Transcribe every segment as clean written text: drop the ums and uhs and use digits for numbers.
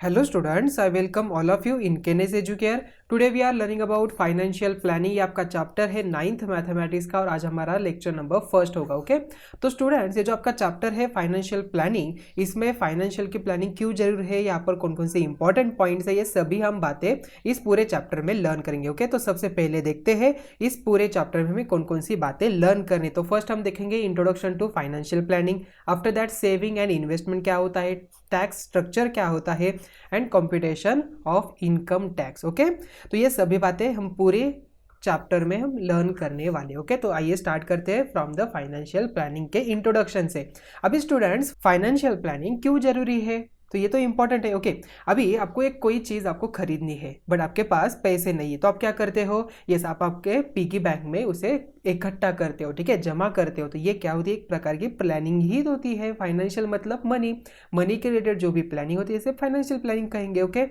Hello students, I welcome all of you in Kenes Educare. Today we are learning about financial planning. ये आपका chapter है 9th mathematics का और आज हमारा लेक्चर नंबर फर्स्ट होगा. ओके तो स्टूडेंट्स, ये जो आपका चैप्टर है फाइनेंशियल प्लानिंग, इसमें फाइनेंशियल की प्लानिंग क्यों जरूर है, यहाँ पर कौन कौन से इंपॉर्टेंट पॉइंट्स है, ये सभी हम बातें इस पूरे चैप्टर में लर्न करेंगे. ओके तो सबसे पहले देखते हैं इस पूरे चैप्टर में हमें कौन कौन सी बातें लर्न करनी. तो फर्स्ट हम देखेंगे introduction to financial planning. After that saving and investment क्या होता है, टैक्स स्ट्रक्चर क्या होता है and computation of income tax. Okay तो ये सभी बातें हम पूरे चैप्टर में हम लर्न करने वाले. ओके तो आइए स्टार्ट करते हैं फ्रॉम द फाइनेंशियल प्लानिंग के इंट्रोडक्शन से. अभी स्टूडेंट्स, फाइनेंशियल प्लानिंग क्यों जरूरी है, तो ये तो इंपॉर्टेंट है. ओके अभी आपको एक कोई चीज़ आपको खरीदनी है बट आपके पास पैसे नहीं है, तो आप क्या करते हो, ये आप आपके पिगी बैंक में उसे इकट्ठा करते हो, ठीक है, जमा करते हो. तो ये क्या होती है, एक प्रकार की प्लानिंग ही होती है. फाइनेंशियल मतलब मनी, मनी के रिलेटेड जो भी प्लानिंग होती है इसे फाइनेंशियल प्लानिंग कहेंगे. Okay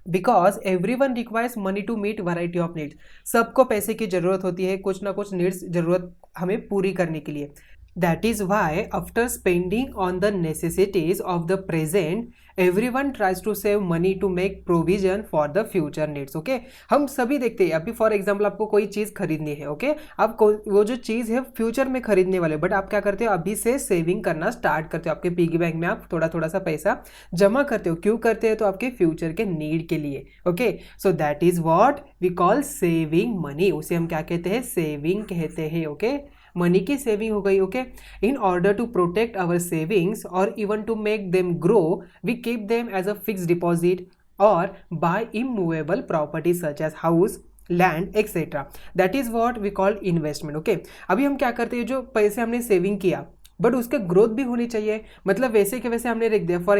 because every one requires money to meet variety of needs. सबको पैसे की जरूरत होती है, कुछ ना कुछ नीड्स जरूरत हमें पूरी करने के लिए. That is why after spending on the necessities of the present, everyone tries to save money to make provision for the future needs. Okay हम सभी देखते हैं. अभी फॉर एग्जांपल आपको कोई चीज़ खरीदनी है, ओके आप वो जो चीज़ है फ्यूचर में खरीदने वाले, बट आप क्या करते हो, अभी से सेविंग करना स्टार्ट करते हो. आपके पिगी बैंक में आप थोड़ा थोड़ा सा पैसा जमा करते हो. क्यों करते हो, तो आपके फ्यूचर के नीड के लिए. Okay so that is what we call saving money. उसे हम क्या कहते हैं, सेविंग कहते हैं. ओके मनी की सेविंग हो गई. Okay in order to protect our savings or even to make them grow, we keep them as a fix deposit or buy immovable property such as house, land etcetera. That is what we call investment. Okay अभी हम क्या करते हैं, जो पैसे हमने saving किया but उसके ग्रोथ भी होनी चाहिए. मतलब वैसे के वैसे हमने रख दिया. फॉर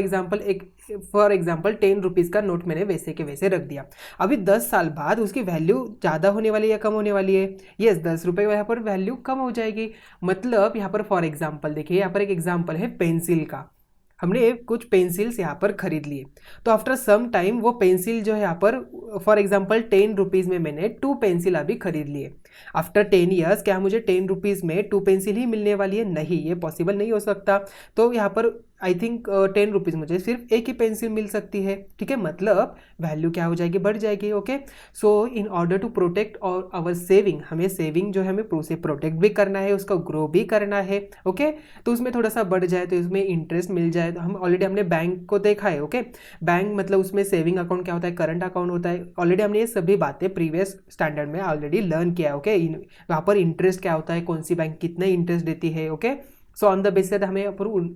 एग्जाम्पल 10 रुपीज़ का नोट मैंने वैसे के वैसे रख दिया. अभी 10 साल बाद उसकी वैल्यू ज़्यादा होने वाली है या कम होने वाली है, यस 10 रुपये यहाँ पर वैल्यू कम हो जाएगी. मतलब यहाँ पर फॉर एग्जाम्पल देखिए, यहाँ पर एक एग्जाम्पल है पेंसिल का. हमने कुछ पेंसिल्स यहाँ पर खरीद लिए, तो आफ्टर सम टाइम वो पेंसिल जो है यहाँ पर फॉर एग्जांपल 10 रुपीज़ में मैंने 2 पेंसिल अभी खरीद लिए. आफ्टर 10 ईयर्स क्या मुझे 10 रुपीज़ में 2 पेंसिल ही मिलने वाली है, नहीं, ये पॉसिबल नहीं हो सकता. तो यहाँ पर आई थिंक 10 रुपीज़ मुझे सिर्फ एक ही पेंसिल मिल सकती है, ठीक है. मतलब वैल्यू क्या हो जाएगी, बढ़ जाएगी. Okay so in order to protect और आवर सेविंग, हमें सेविंग जो है हमें उसे प्रोटेक्ट भी करना है, उसका ग्रो भी करना है. ओके तो उसमें थोड़ा सा बढ़ जाए तो उसमें इंटरेस्ट मिल जाए. तो हम ऑलरेडी हमने बैंक को देखा है. ओके बैंक मतलब उसमें सेविंग अकाउंट क्या होता है, करंट अकाउंट होता है. ऑलरेडी हमने ये सभी बातें प्रीवियस स्टैंडर्ड में ऑलरेडी लर्न किया है. ओके वहाँ पर इंटरेस्ट क्या होता है, कौन सी बैंक कितने इंटरेस्ट देती है. Okay so on the basis हमें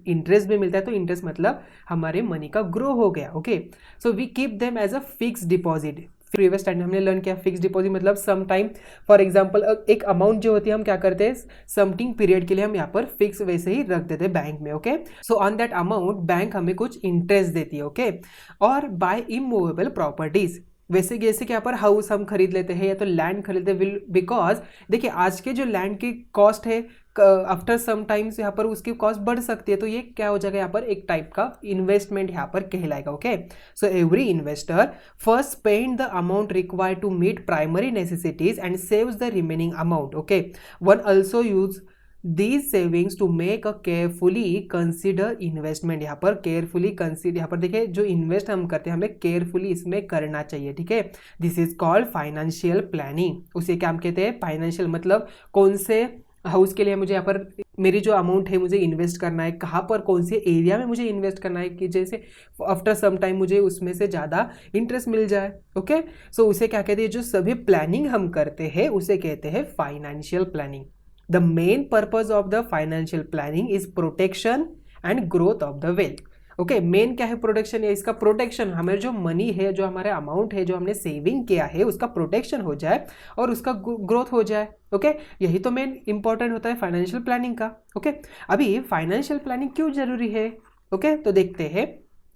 इंटरेस्ट भी मिलता है. तो इंटरेस्ट मतलब हमारे मनी का ग्रो हो गया. Okay so we keep them as a fix deposit. Previous time हमने लर्न किया फिक्स डिपॉजिट मतलब सम टाइम, फॉर एग्जांपल एक अमाउंट जो होती है हम क्या करते हैं, समथिंग पीरियड के लिए हम यहाँ पर फिक्स वैसे ही रख देते हैं बैंक में. Okay so on that amount bank हमें कुछ इंटरेस्ट देती है. ओके और बाय इमूवेबल प्रॉपर्टीज, वैसे जैसे कि यहाँ पर हाउस हम खरीद लेते हैं या तो लैंड खरीदते हैं. बिकॉज देखिए आज के जो लैंड की कॉस्ट है आफ्टर सम टाइम्स यहाँ पर उसकी कॉस्ट बढ़ सकती है. तो ये क्या हो जाएगा, यहाँ पर एक टाइप का इन्वेस्टमेंट यहाँ पर कहलाएगा. Okay so every investor first spend the amount required to meet primary necessities and saves the remaining amount. Okay one also use these savings to make a carefully consider investment. यहाँ पर carefully consider, यहाँ पर देखिए जो invest हम करते हैं हमें केयरफुली इसमें करना चाहिए, ठीक है. This is called financial planning. उसे क्या हम कहते हैं, फाइनेंशियल मतलब कौन से हाउस के लिए मुझे यहाँ पर मेरी जो अमाउंट है मुझे इन्वेस्ट करना है, कहाँ पर कौन से एरिया में मुझे इन्वेस्ट करना है कि जैसे आफ्टर सम टाइम मुझे उसमें से ज़्यादा इंटरेस्ट मिल जाए. ओके सो उसे क्या कहते हैं, जो सभी प्लानिंग हम करते हैं उसे कहते हैं financial planning. The main purpose of the financial planning is protection and growth of the wealth. Okay main क्या है, प्रोटेक्शन है. इसका प्रोटेक्शन, हमें जो मनी है, जो हमारे अमाउंट है, जो हमने सेविंग किया है उसका प्रोटेक्शन हो जाए और उसका ग्रोथ हो जाए. ओके यही तो मेन इंपॉर्टेंट होता है फाइनेंशियल प्लानिंग का. ओके अभी फाइनेंशियल प्लानिंग क्यों जरूरी है. ओके तो देखते हैं.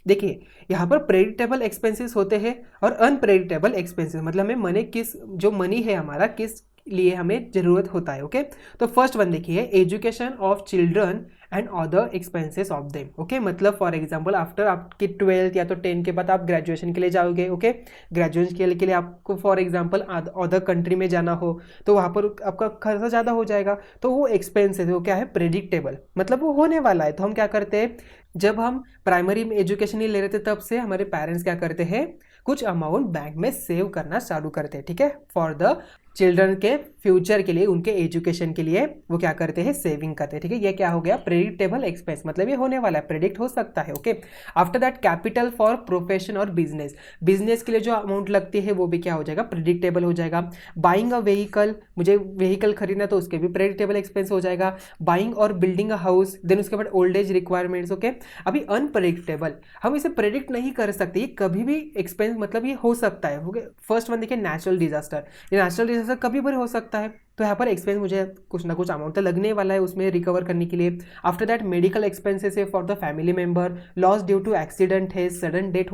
देखिए यहाँ पर प्रेडिक्टेबल एक्सपेंसेस होते हैं और अनप्रेडिक्टेबल एक्सपेंसेस. मतलब हमें मनी जो मनी है हमारा किस लिए हमें ज़रूरत होता है। ओके, तो फर्स्ट वन देखिए, education of children and other expenses of them. Okay, मतलब फॉर एग्जांपल आफ्टर आपकी 12th या तो 10 के बाद आप ग्रेजुएशन के लिए जाओगे। ओके, ग्रेजुएशन के लिए आपको फॉर एग्जांपल अदर कंट्री में जाना हो तो वहाँ पर आपका खर्चा ज़्यादा हो जाएगा। तो वो एक्सपेंस है वो क्या है, प्रेडिक्टेबल, मतलब वो होने वाला है। तो हम क्या करते हैं, जब हम प्राइमरी में एजुकेशन ही ले रहे थे तब से हमारे पेरेंट्स क्या करते हैं, कुछ अमाउंट बैंक में सेव करना चालू करते हैं। ठीक है, फॉर द चिल्ड्रन के फ्यूचर के लिए, उनके एजुकेशन के लिए वो क्या करते हैं, सेविंग करते हैं। ठीक है, ये क्या हो गया, प्रेडिक्टेबल एक्सपेंस, मतलब ये होने वाला है, प्रेडिक्ट हो सकता है। Okay, after that capital for profession और बिजनेस, बिजनेस के लिए जो अमाउंट लगती है वो भी क्या हो जाएगा, प्रेडिक्टेबल हो जाएगा। बाइंग अ व्हीकल, मुझे व्हीकल खरीदना तो उसके भी प्रेडिक्टेबल एक्सपेंस हो जाएगा। बाइंग और बिल्डिंग अ हाउस, देन उसके बाद ओल्ड एज रिक्वायरमेंट्स। ओके, अभी अनप्रेडिक्टेबल, हम इसे प्रेडिक्ट नहीं कर सकते, ये कभी भी एक्सपेंस, मतलब ये हो सकता है। ओके, फर्स्ट वन देखिए, नेचुरल डिजास्टर, ये नेचुरल डिजास्टर कभी भी हो सकता है, तो यहाँ पर एक्सपेंस मुझे कुछ ना कुछ अमाउंट तो लगने वाला है उसमें रिकवर करने के लिए। आफ्टर दैट मेडिकल एक्सपेंसेस है for the family member, loss due to accident है, सडन डेथ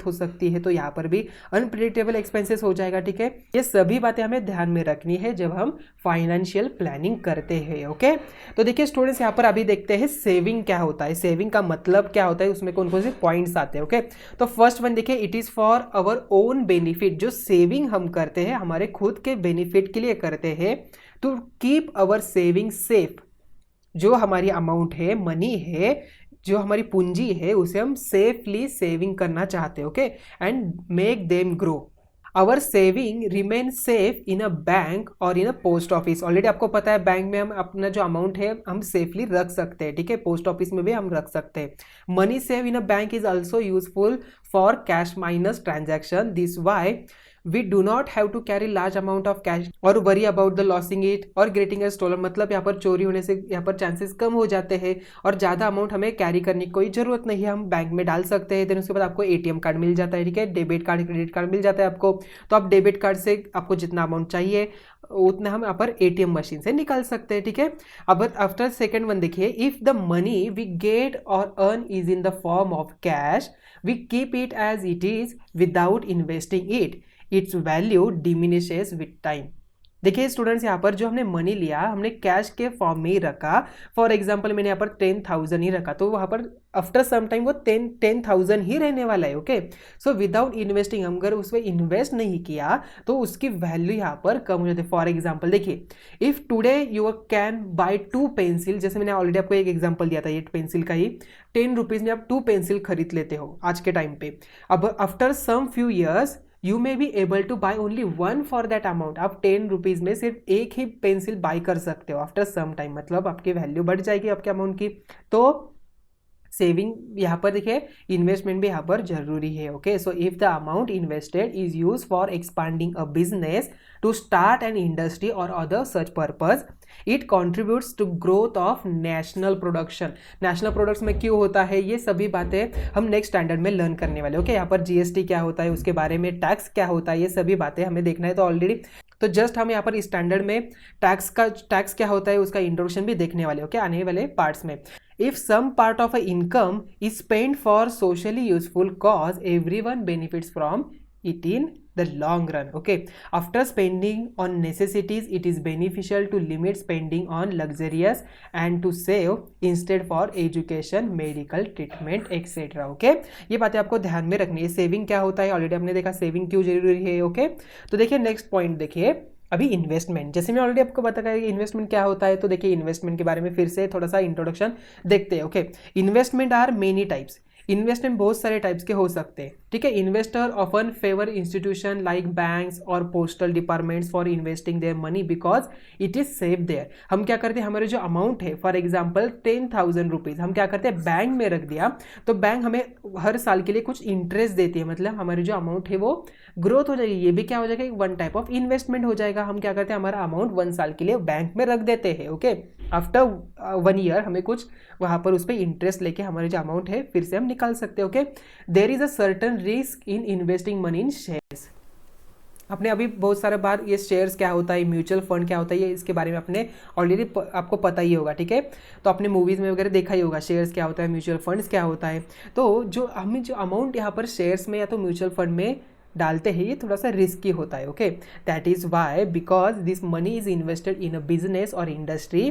हो सकती है, तो यहाँ पर भी अनप्रेडिक्टेबल एक्सपेंसेस हो जाएगा। ठीक है, ये सभी बातें हमें ध्यान में रखनी है जब हम फाइनेंशियल प्लानिंग करते हैं। ओके, तो देखिए स्टूडेंट्स, यहाँ पर अभी देखते हैं सेविंग क्या होता है, सेविंग का मतलब क्या होता है, उसमें कौन कौन से पॉइंट्स आते हैं। ओके, तो फर्स्ट वन देखिए, it is for our own benefit, जो सेविंग हम करते हैं हमारे खुद के बेनिफिट के लिए करते हैं, to keep our saving safe, जो हमारी अमाउंट है, मनी है, जो हमारी पूंजी है, उसे हम सेफली सेविंग करना चाहते हैं। Okay, and make them grow. Our saving remain safe in a bank और in a post office. Already आपको पता है बैंक में हम अपना जो अमाउंट है हम सेफली रख सकते हैं। ठीक है, पोस्ट ऑफिस में भी हम रख सकते हैं। Money save in a bank is also useful for cash minus transaction, this why we do not have to carry large amount of cash और worry about the losing it और getting a stolen, मतलब यहाँ पर चोरी होने से यहाँ पर चांसेस कम हो जाते हैं और ज़्यादा अमाउंट हमें कैरी करने की कोई ज़रूरत नहीं है, हम बैंक में डाल सकते हैं। देन उसके बाद आपको एटीएम कार्ड मिल जाता है। ठीक है, डेबिट कार्ड, क्रेडिट कार्ड मिल जाता है आपको, तो आप डेबिट कार्ड से आपको जितना अमाउंट चाहिए उतना हम यहाँ पर एटीएम मशीन से निकाल सकते हैं। ठीक है, अब आफ्टर सेकेंड वन देखिए, if the money we get or earn is in the form of cash, we keep it as it is without investing it, its value diminishes with time. देखिए students, यहाँ पर जो हमने money लिया हमने cash के form में ही रखा। फॉर एग्जांपल मैंने यहाँ पर 10,000 ही रखा, तो वहाँ पर आफ्टर सम टाइम वो 10,000 ही रहने वाला है। ओके, सो विदाउट इन्वेस्टिंग, हम अगर उसमें इन्वेस्ट नहीं किया तो उसकी वैल्यू यहाँ पर कम हो जाती है। फॉर एग्जाम्पल देखिए, if today you can buy 2 pencil, जैसे मैंने ऑलरेडी आपको एक एग्जाम्पल दिया था ये पेंसिल का ही, 10 रुपीज़ में आप 2 पेंसिल खरीद लेते हो आज के टाइम पे। अब after some few years you may be able to buy only 1 for that amount, आप 10 रुपीज़ में सिर्फ एक ही पेंसिल बाय कर सकते हो आफ्टर सम टाइम, मतलब आपकी वैल्यू बढ़ जाएगी आपके अमाउंट की। तो सेविंग यहाँ पर देखिए, इन्वेस्टमेंट भी यहाँ पर जरूरी है। Okay, so if the amount invested is use for expanding a business, to start an industry or other such purpose, it contributes to growth of national production. National products में क्यों होता है, ये सभी बातें हम नेक्स्ट स्टैंडर्ड में learn करने वाले। ओके, यहाँ पर जीएसटी क्या होता है, उसके बारे में टैक्स क्या होता है, ये सभी बातें हमें देखना है। तो ऑलरेडी तो जस्ट हम यहाँ पर इस स्टैंडर्ड में टैक्स क्या होता है उसका इंट्रोडक्शन भी देखने वाले। ओके, आने वाले पार्ट्स में। If some part of a income is spent for socially useful cause, everyone benefits from it in the long run. Okay, after spending on necessities, it is beneficial to limit spending on luxurious and to save instead for education, medical treatment etc. Okay, ये बातें आपको ध्यान में रखनी है। Saving क्या होता है ऑलरेडी हमने देखा, सेविंग क्यों जरूरी है। ओके, तो देखिए नेक्स्ट पॉइंट देखिए, अभी इन्वेस्टमेंट, जैसे मैं ऑलरेडी आपको बताया कि इन्वेस्टमेंट क्या होता है, तो देखिए इन्वेस्टमेंट के बारे में फिर से थोड़ा सा इंट्रोडक्शन देखते हैं। Okay, investment are many types, investment बहुत सारे टाइप्स के हो सकते हैं। ठीक है, investor often favour institution like banks or postal departments for investing their money because it is safe there. हम क्या करते हैं, हमारे जो अमाउंट है फॉर एग्जांपल 10,000 रुपीज़ हम क्या करते हैं, बैंक में रख दिया, तो बैंक हमें हर साल के लिए कुछ इंटरेस्ट देती है, मतलब हमारी जो अमाउंट है वो ग्रोथ हो जाएगी। ये भी क्या हो जाएगा, एक वन टाइप ऑफ इन्वेस्टमेंट हो जाएगा। हम क्या करते हैं, हमारा अमाउंट 1 साल के लिए बैंक में रख देते हैं। ओके, आफ्टर 1 ईयर हमें कुछ वहाँ पर उस पर इंटरेस्ट लेके हमारे जो अमाउंट है फिर से हम निकाल सकते हैं। Okay, there is a certain risk in investing money in shares. आपने अभी बहुत सारे बार ये शेयर्स क्या होता है, म्यूचुअल फंड क्या होता है, ये इसके बारे में आपने ऑलरेडी आपको पता ही होगा। ठीक है, तो आपने मूवीज़ में वगैरह देखा ही होगा शेयर्स क्या होता है, म्यूचुअल फंड्स क्या होता है। तो जो हमें जो अमाउंट यहाँ पर शेयर्स में या तो म्यूचुअल फंड में डालते हैं ये थोड़ा सा रिस्की होता है, okay. That is why because this money is invested in a business or industry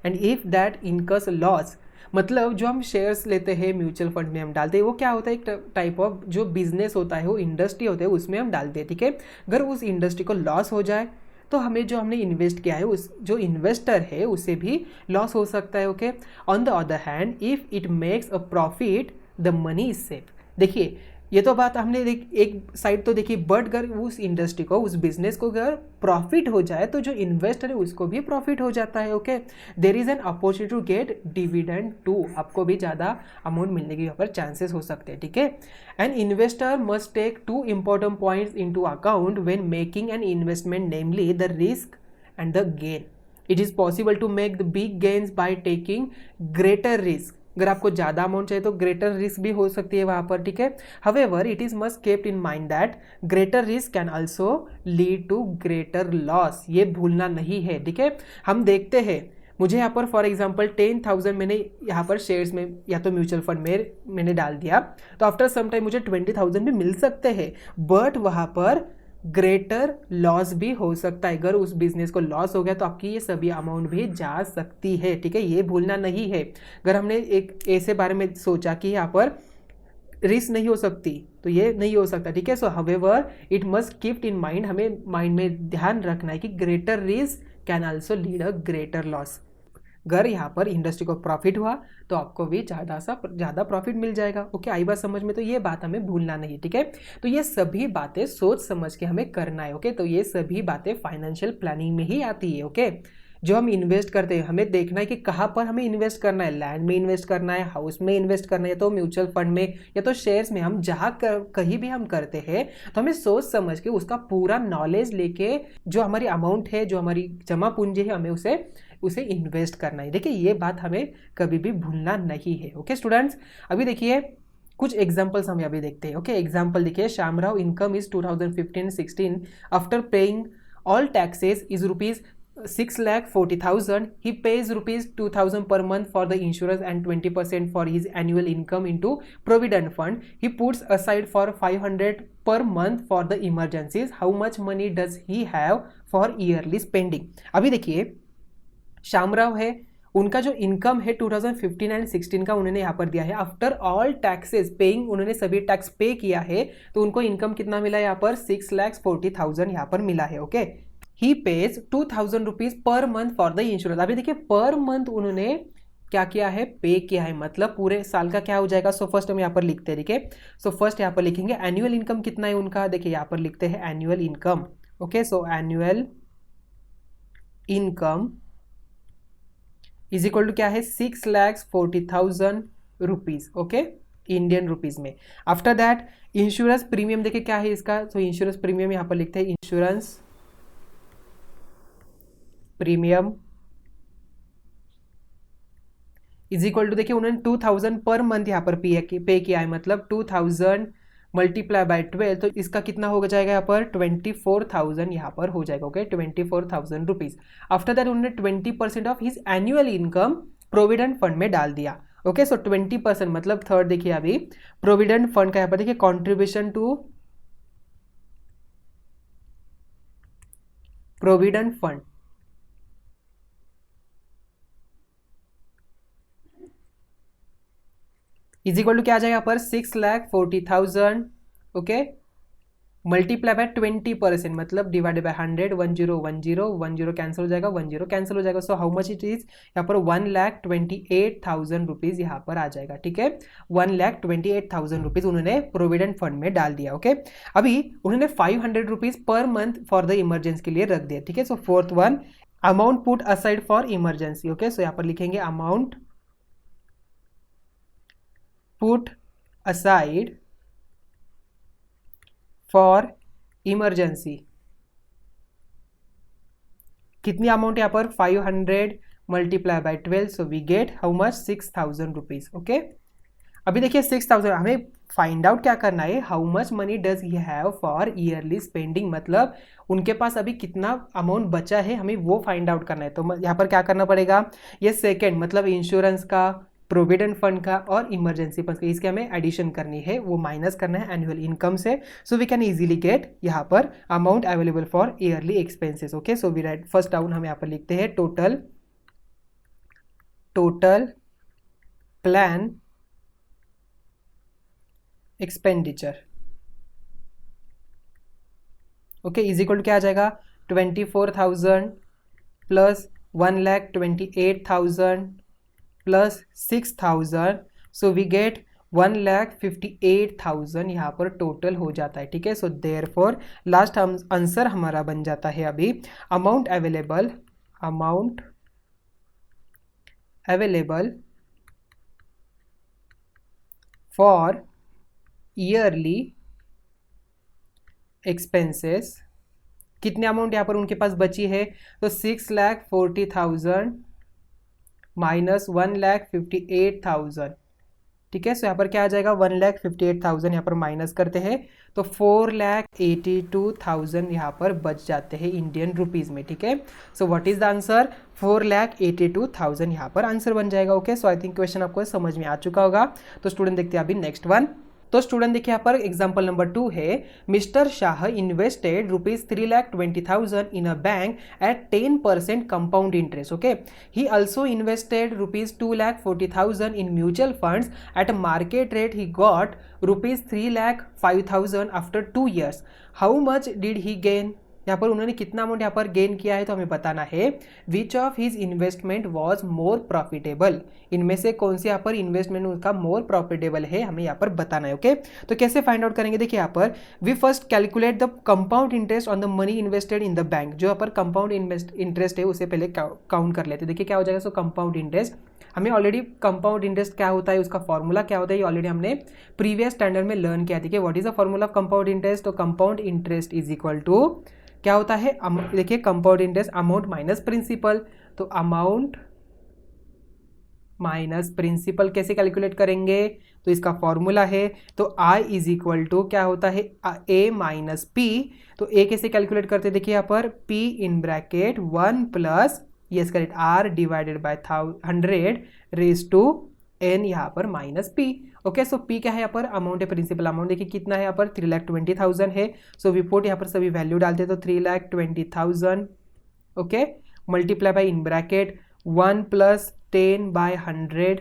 and if that incurs loss, मतलब जो हम शेयर्स लेते हैं म्यूचुअल फंड में हम डालते हैं वो क्या होता है, एक टाइप ऑफ जो बिजनेस होता है वो इंडस्ट्री होता है उसमें हम डालते हैं, ठीक है। अगर उस इंडस्ट्री को लॉस हो जाए तो हमें जो हमने इन्वेस्ट किया है उस जो इन्वेस्टर है उसे भी लॉस हो सकता है, okay. On the other hand if it makes a profit the money is safe. देखिए ये तो बात हमने एक साइड तो देखी, बट अगर उस इंडस्ट्री को उस बिजनेस को अगर प्रॉफिट हो जाए तो जो इन्वेस्टर है उसको भी प्रॉफिट हो जाता है, okay. There is an opportunity to get dividend too, आपको भी ज़्यादा अमाउंट मिलने के यहाँ पर चांसेस हो सकते हैं, ठीक है। An investor must take two important points into account when making an investment, namely the risk and the gain. It is possible to make the big gains by taking greater risk, अगर आपको ज़्यादा amount चाहिए तो greater risk भी हो सकती है वहाँ पर, ठीक है। However it is must kept in mind that greater risk can also lead to greater loss, ये भूलना नहीं है, ठीक है। हम देखते हैं मुझे यहाँ पर फॉर एग्जांपल 10,000 मैंने यहाँ पर शेयर्स में या तो म्यूचुअल फंड में मैंने डाल दिया, तो आफ्टर सम टाइम मुझे 20,000 भी मिल सकते हैं, बट वहाँ पर ग्रेटर लॉस भी हो सकता है। अगर उस बिजनेस को लॉस हो गया तो आपकी ये सभी अमाउंट भी जा सकती है, ठीक है, ये भूलना नहीं है। अगर हमने एक ऐसे बारे में सोचा कि यहाँ पर रिस्क नहीं हो सकती तो ये नहीं हो सकता, ठीक है। So however it must keep in mind, हमें माइंड में ध्यान रखना है कि greater risk can also lead a greater loss. अगर यहाँ पर इंडस्ट्री को प्रॉफिट हुआ तो आपको भी ज़्यादा प्रॉफिट मिल जाएगा, ओके। आई बात समझ में, तो ये बात हमें भूलना नहीं, ठीक है। तो ये सभी बातें सोच समझ के हमें करना है, ओके। तो ये सभी बातें फाइनेंशियल प्लानिंग में ही आती है, ओके। जो हम इन्वेस्ट करते हैं हमें देखना है कि कहाँ पर हमें इन्वेस्ट करना है, लैंड में इन्वेस्ट करना है, हाउस में इन्वेस्ट करना है, तो म्यूचुअल फंड में या तो शेयर्स में, हम जहाँ कहीं भी हम करते हैं तो हमें सोच समझ के उसका पूरा नॉलेज लेके जो हमारी अमाउंट है, जो हमारी जमा पूंजी है, हमें उसे इन्वेस्ट करना है, देखिए ये बात हमें कभी भी भूलना नहीं है, ओके स्टूडेंट्स। अभी देखिए कुछ एग्जांपल्स हम अभी देखते हैं, ओके। एग्जांपल देखिए, Shyamrao income is 2015-16 after paying all taxes is rupees 6,40,000. He pays rupees 2,000 per month for the insurance and 20% for his annual income into provident fund. He puts aside for 500 per month for the emergencies. How much money does he have for yearly spending? अभी देखिए श्यामराव है, उनका जो income है 2015 and 16 का उन्होंने यहाँ पर दिया है, आफ्टर ऑल टैक्सेस पेइंग, उन्होंने सभी टैक्स पे किया है तो उनको इनकम कितना मिला है यहाँ पर 6,40,000 यहाँ पर मिला है, okay. He page 2,000 rupees per month for the insurance. अभी देखिए पर मंथ उन्होंने क्या किया है, पे किया है, मतलब पूरे साल का क्या हो जाएगा। सो फर्स्ट हम यहाँ पर लिखते हैं, ठीक है। सो फर्स्ट यहाँ पर लिखेंगे एनुअल इनकम कितना है उनका, देखिए यहाँ पर लिखते हैं annual income, okay. So annual income is equal to क्या है 6,40,000 रुपीज, ओके, इंडियन रुपीज में। आफ्टर दैट इंश्योरेंस प्रीमियम देखिए क्या है इसका, सो इंश्योरेंस प्रीमियम यहाँ पर लिखते हैं insurance premium is equal to, देखिए उन्होंने 2,000 पर मंथ यहाँ पर पे किया है, मतलब 2,000 मल्टीप्लाई बाय 12, तो इसका कितना हो जाएगा यहाँ पर 24,000 यहाँ पर हो जाएगा, ओके, 24,000 रुपीज। आफ्टर दैट उन्होंने 20% of his annual income provident fund में डाल दिया, ओके। सो 20% मतलब थर्ड देखिए अभी प्रोविडेंट फंड का यहाँ पर देखिए contribution to provident fund is equal to क्या आ जाएगा यहाँ पर 6,40,000, ओके, मल्टीप्लाई बाय 20%, मतलब डिवाइडेड बाय 100, 10 कैंसिल हो जाएगा, 10 कैंसिल हो जाएगा। सो हाउ मच इट इज यहाँ पर 1,28,000 रुपीज यहाँ पर आ जाएगा, ठीक है। 1,28,000 रुपीज उन्होंने प्रोविडेंट फंड में डाल दिया, ओके। अभी उन्होंने 500 rupees per month for the emergency के लिए रख दिया, ठीक है। So fourth one amount put aside for emergency, okay. So यहाँ पर लिखेंगे amount put aside for emergency, कितनी अमाउंट यहाँ पर 500 multiply by 12, so we get how much 6,000 rupees, okay. अभी देखिए 6,000 हमें फाइंड आउट क्या करना है, how much money does he have for yearly spending, मतलब उनके पास अभी कितना अमाउंट बचा है हमें वो फाइंड आउट करना है। तो यहाँ पर क्या करना पड़ेगा, ये सेकेंड मतलब इंश्योरेंस का प्रोविडेंट फंड का और इमरजेंसी फंड का, इसके हमें एडिशन करनी है, वो माइनस करना है एनुअल इनकम से. So we can easily get यहाँ पर amount available for yearly expenses. Okay, so we write first down हम यहाँ पर लिखते हैं total plan expenditure. Okay, is equal to क्या आ जाएगा 24,000 plus 1,28,000 plus 6,000. So we get 1,58,000 यहाँ पर टोटल हो जाता है. ठीक है, सो देयरफॉर लास्ट आंसर हमारा बन जाता है अभी amount available for yearly expenses. कितने अमाउंट यहाँ पर उनके पास बची है, तो 6,40,000 माइनस 1,58,000. ठीक है, सो यहाँ पर क्या आ जाएगा 1,58,000 यहाँ पर माइनस करते हैं तो 4,82,000 यहाँ पर बच जाते हैं इंडियन रुपीज़ में. ठीक है, so what is the answer 4,82,000 यहाँ पर आंसर बन जाएगा. Okay, so I think question आपको समझ में आ चुका होगा. तो स्टूडेंट देखते हैं अभी नेक्स्ट वन. तो स्टूडेंट देखिए यहाँ पर एग्जाम्पल नंबर 2 है, mister Shah invested ₹3,20,000 in a bank at 10% compound interest. Okay, he also invested ₹2,40,000 in mutual funds at a market rate. He got ₹3,05,000 after 2 years. How much did he gain. यहाँ पर उन्होंने कितना amount यहाँ पर gain किया है तो हमें बताना है. Which of his investment was more profitable. इनमें से कौन सी यहाँ पर इन्वेस्टमेंट उनका मोर प्रॉफिटेबल है हमें यहाँ पर बताना है. ओके, तो कैसे फाइंड आउट करेंगे, देखिए यहाँ पर we first calculate the compound interest on the money invested in the bank. जो यहाँ पर कंपाउंड इंटरेस्ट है उसे पहले काउंट कर लेते. देखिए क्या हो जाएगा, सो कंपाउंड इंटरेस्ट हमें ऑलरेडी कंपाउंड इंटरेस्ट क्या होता है, उसका फॉर्मूला क्या होता है, ये ऑलरेडी हमने प्रीवियस स्टैंडर्ड में लर्न किया. देखिए what is the formula of compound interest. तो compound interest is equal to क्या होता है, देखिए compound interest amount minus principal. तो अमाउंट माइनस प्रिंसिपल कैसे कैलकुलेट करेंगे, तो इसका फॉर्मूला है तो I इज इक्वल टू क्या होता है A माइनस पी. तो A कैसे कैलकुलेट करते हैं, देखिए यहाँ पर P in bracket 1 plus yes correct R divided by 100 raise to N यहाँ पर minus P. Okay, so P क्या है यहाँ पर अमाउंट है, प्रिंसिपल अमाउंट. देखिए कितना है यहाँ पर 3,20,000 है. सो वी पुट यहाँ पर सभी वैल्यू डालते हैं तो 3,20,000. Okay, multiply by in bracket 1 plus 10 by 100.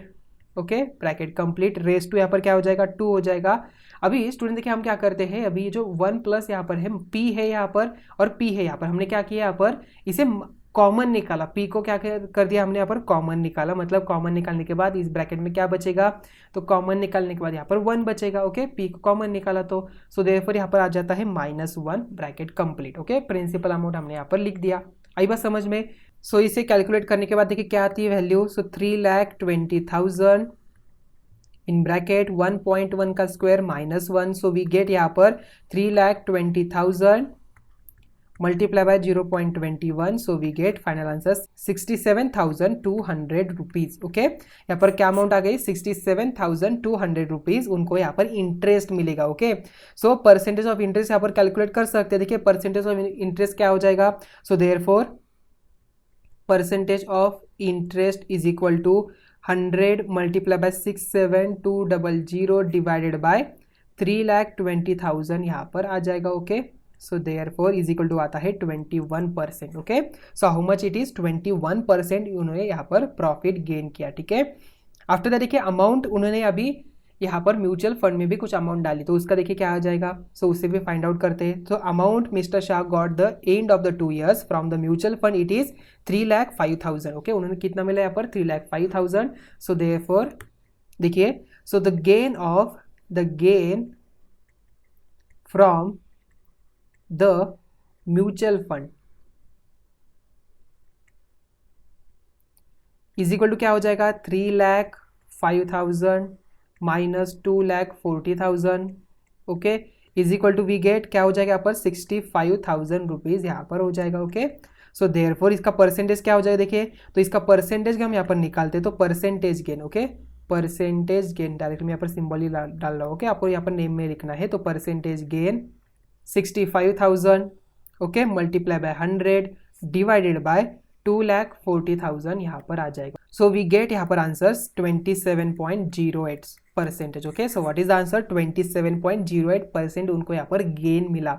Okay, bracket complete. Raise to यहाँ पर क्या हो जाएगा 2 हो जाएगा. अभी स्टूडेंट देखिए हम क्या करते हैं, अभी जो 1 प्लस यहाँ पर है P है यहाँ पर और P है यहाँ पर, हमने क्या किया यहाँ पर इसे कॉमन निकाला. P को क्या कर दिया हमने यहाँ पर कॉमन निकाला. मतलब कॉमन निकालने के बाद इस ब्रैकेट में क्या बचेगा, तो कॉमन निकालने के बाद यहाँ पर 1 बचेगा. ओके, P को कॉमन निकाला तो सो देयरफॉर यहाँ पर आ जाता है -1 bracket complete. Okay, principal amount हमने यहाँ पर लिख दिया. आई बात समझ में. सो इसे कैलकुलेट करने के बाद देखिए क्या आती है वैल्यू, सो 3,20,000 इन ब्रैकेट 1.1 का स्क्वायर -1. सो वी गेट यहाँ पर 3,20,000 multiply by 0.21. So we get final answer 67,200 rupees. Okay, यहाँ पर क्या अमाउंट आ गई 67,200 रुपीज़ उनको यहाँ पर इंटरेस्ट मिलेगा. Okay, so percentage of interest यहाँ पर कैलकुलेट कर सकते हैं. देखिए परसेंटेज ऑफ इंटरेस्ट क्या हो जाएगा, so therefore percentage of interest is equal to 100 multiply by 67,200 divided by 3,20,000 यहाँ पर आ जाएगा. Okay, so therefore is equal to आता है 21%. Okay, so how much it is 21% उन्होंने यहाँ पर प्रॉफिट गेन किया. ठीक है, आफ्टर दैट देखिए अमाउंट उन्होंने अभी यहाँ पर म्यूचुअल फंड में भी कुछ अमाउंट डाली तो उसका देखिए क्या आ जाएगा. सो उससे भी फाइंड आउट करते हैं. तो amount mister Shah got the end of the 2 years from the mutual fund it is 3,05,000. Okay, उन्होंने कितना मिला यहाँ पर 3,05,000. सो देयरफॉर देखिए so the gain from the mutual fund is equal to क्या हो जाएगा 3,05,000 minus 2,40,000. Okay, is equal to we get क्या हो जाएगा यहाँ पर 65,000 रुपीज़ यहाँ पर हो जाएगा. ओके, सो देयरफॉर इसका परसेंटेज क्या हो जाएगा, देखिए तो इसका परसेंटेज हम यहाँ पर निकालते हैं तो percentage gain. Okay, percentage gain direct में यहाँ पर सिंबल ही डाल रहा हूँ. ओके, आपको यहाँ पर नेम में लिखना है. तो percentage gain 65,000. Okay, multiply bye 100 divided by 2,40,000 यहाँ पर आ जाएगा। सो वी गेट यहाँ पर answers 27.08%। Okay, so what is the answer? 27.08% उनको यहाँ पर गेन मिला।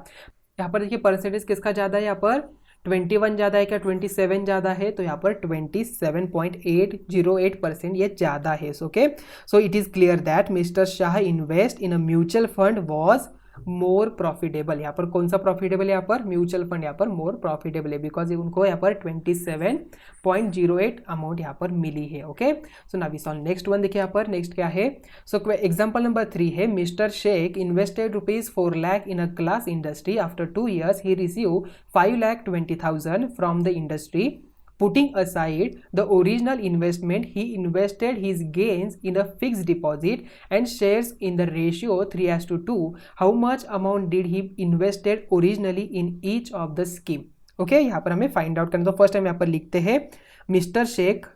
यहाँ पर देखिए परसेंटेज किसका ज़्यादा है, यहाँ पर 21 ज़्यादा है क्या 27 ज़्यादा है? तो यहाँ पर 27.808% ये ज़्यादा है। Okay, so it is clear that mister Shah invest in a mutual fund was more profitable. यहाँ पर कौन सा प्रॉफिटेबल है? यहाँ पर म्यूचुअल फंड यहाँ पर मोर प्रॉफिटेबल है बिकॉज उनको यहाँ पर 27.08 अमाउंट यहाँ पर मिली है। Okay, so now we solve next one. देखिए यहाँ पर नेक्स्ट क्या है। सो एग्जांपल नंबर 3 है, mister Sheikh invested ₹4 lakh in a glass industry. After 2 years he receive 5,20,000 from the industry. Putting aside the original investment, he invested his gains in a fixed deposit and shares in the ratio 3:2. How much amount did he invested originally in each of the scheme? Okay, यहाँ पर हमें find out करना। तो first time यहाँ पर लिखते हैं mister Sheikh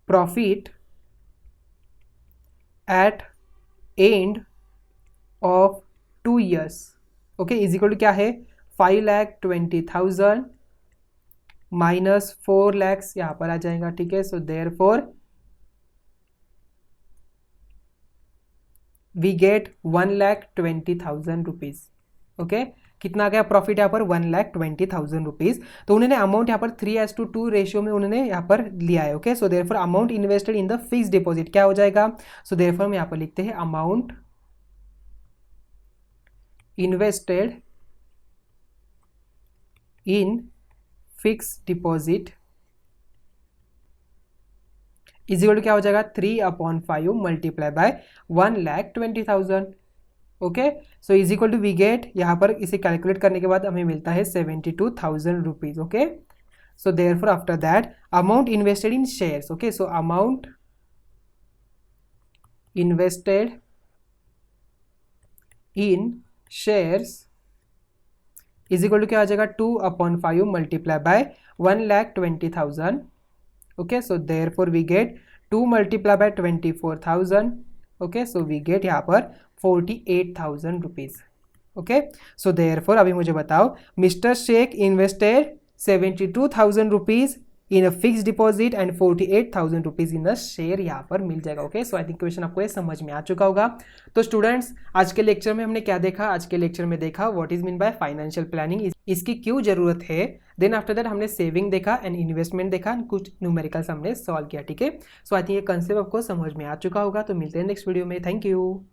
profit at end of 2 years। Okay, is equal to क्या है? 5,20,000 माइनस 4 lakhs यहाँ पर आ जाएगा। ठीक है, so therefore we get 1,20,000 rupees. Okay, कितना गया प्रॉफिट यहाँ पर? 1,20,000 रुपीज। तो उन्होंने अमाउंट यहाँ पर 3:2 रेशियो में उन्होंने यहाँ पर लिया है। Okay, so therefore amount invested in the fix deposit क्या हो जाएगा? सो देयरफॉर हम यहाँ पर लिखते हैं amount invested in fix deposit is equal to क्या हो जाएगा? 3/5 multiply by 1,20,000। Okay, so is equal to we get यहाँ पर इसे कैलकुलेट करने के बाद हमें मिलता है 72,000 rupees. Okay, so therefore after that amount invested in shares. Okay, so amount invested in shares is equal to क्या आ जाएगा? 2/5 multiply by 1,20,000। Okay, so therefore we get 2 multiply by 24,000। Okay, so we get यहाँ पर 48,000 rupees. Okay, so therefore अभी मुझे बताओ mister Sheikh invested 72,000 rupees in a fix deposit and 48,000 rupees in a share यहाँ पर मिल जाएगा। Okay, so I think question आपको ये समझ में आ चुका होगा। तो स्टूडेंट्स आज के लेक्चर में हमने क्या देखा? आज के लेक्चर में देखा what is mean by financial planning, इसकी क्यों जरूरत है। देन आफ्टर दैट हमने सेविंग देखा एंड इन्वेस्टमेंट देखा, कुछ न्यूमेरिकल्स हमने सॉल्व किया। ठीक है, सो आई थिंक ये कंसेप्ट आपको समझ में आ चुका होगा। तो मिलते हैं नेक्स्ट वीडियो में। Thank you.